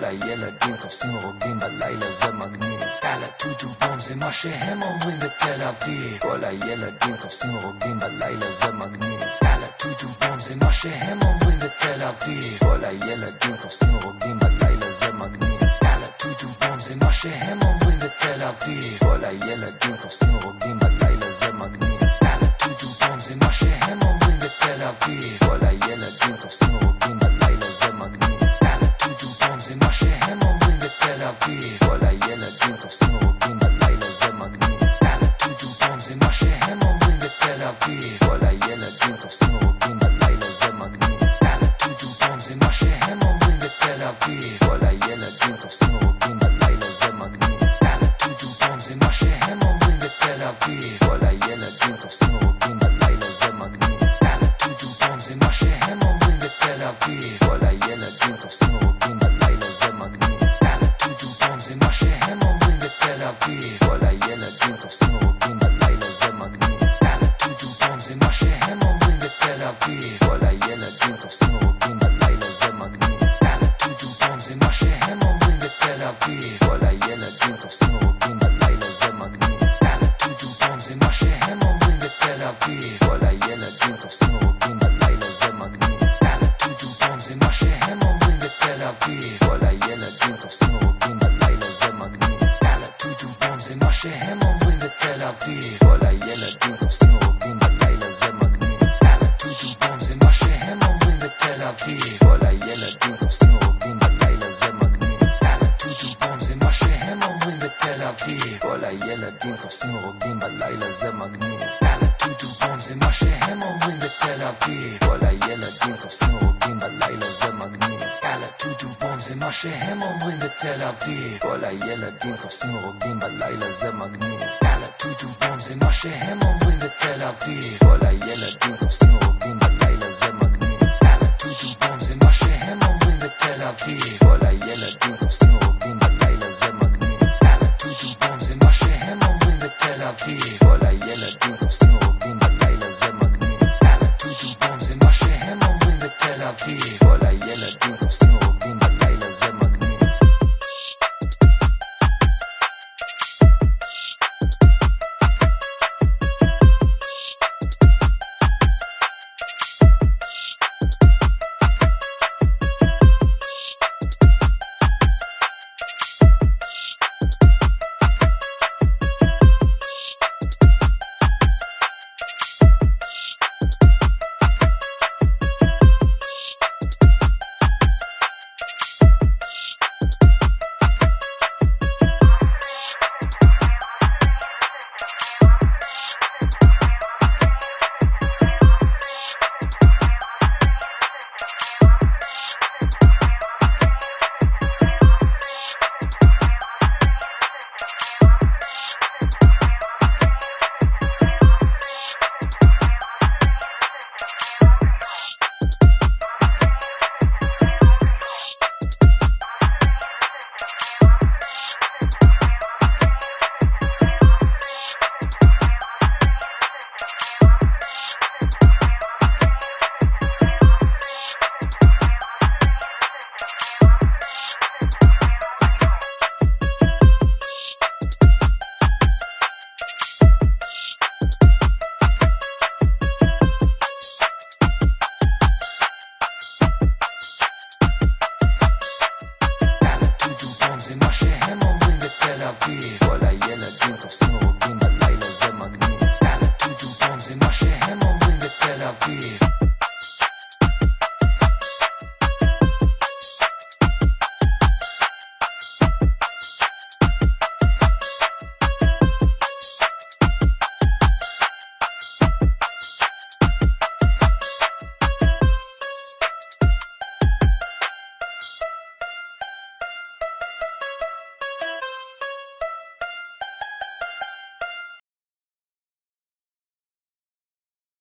כל הילדים קופסים רוקדים בלילה זה מגניב. יאללה טוטו בום זה מה שהם אומרים בתל אביב. כל הילדים קופסים רוקדים בלילה זה מגניב. יאללה טוטו בום זה מה שהם אומרים בתל אביב. כל הילדים קופסים רוקדים בלילה זה מגניב. יאללה טוטו בום זה מה שהם אומרים בתל אביב. כל הילדים קופסים רוקדים בלילה זה מגניב. יאללה טוטו בום זה מה שהם אומרים בתל אביב. כל הילדים קופסים רוקדים בלילה זה מגניב. יאללה טוטו בום זה מה שהם אומרים בתל אביב. כל הילדים קופסים רוקדים בלילה זה מגניב. יאללה טוטו בום זה מה שהם אומרים בתל אביב. כל הילדים קופסים רוקדים בלילה זה מגניב. יאללה טוטו בום זה מה שהם אומרים בתל אביב. כל הילדים קופסים רוקדים בלילה זה מגניב. יאללה טוטו בום זה מה שהם אומרים בתל אביב. כל הילדים קופסים רוקדים בלילה זה מגניב. יאללה טוטו בום זה מה שהם אומרים בתל אביב. כל הילדים קופסים רוקדים בלילה זה מגניב. יאללה טוטו בום זה מה שהם אומרים בתל אביב. כל הילדים קופסים רוקדים בלילה זה מגניב. יאללה טוטו בום זה מה שהם אומרים בתל אביב. כל הילדים קופסים רוקדים בלילה זה מגניב. יאללה טוטו בום זה מה שהם אומרים בתל אביב. כל הילדים קופסים רוקדים בלילה זה מגניב. יאללה טוטו בום זה מה שהם אומרים בתל אביב. כל הילדים קופסים רוקדים בלילה זה מגניב. יאללה טוטו בום זה מה שהם אומרים בתל אביב. כל הילדים קופסים רוקדים בלילה זה מגניב. יאללה טוטו בום זה מה שהם אומרים בתל אביב. כל הילדים קופסים רוקדים בלילה זה מגניב. יאללה טוטו בום זה מה שהם אומרים בתל אביב. כל הילדים קופסים רוקדים בלילה זה מגניב. יאללה טוטו בום זה מה שהם אומרים בתל אביב. כל הילדים קופסים רוקדים בלילה זה מגניב. יאללה טוטו בום זה מה שהם אומרים בתל אביב. כל הילדים קופסים רוקדים בלילה זה מגניב. יאללה טוטו בום זה מה שהם אומרים בתל אביב. כל הילדים קופסים רוקדים בלילה זה מגניב. יאללה טוטו בום זה מה שהם אומרים בתל אביב. כל הילדים קופסים רוקדים בלילה זה מגניב. יאללה טוטו בום זה מה שהם אומרים בתל אביב.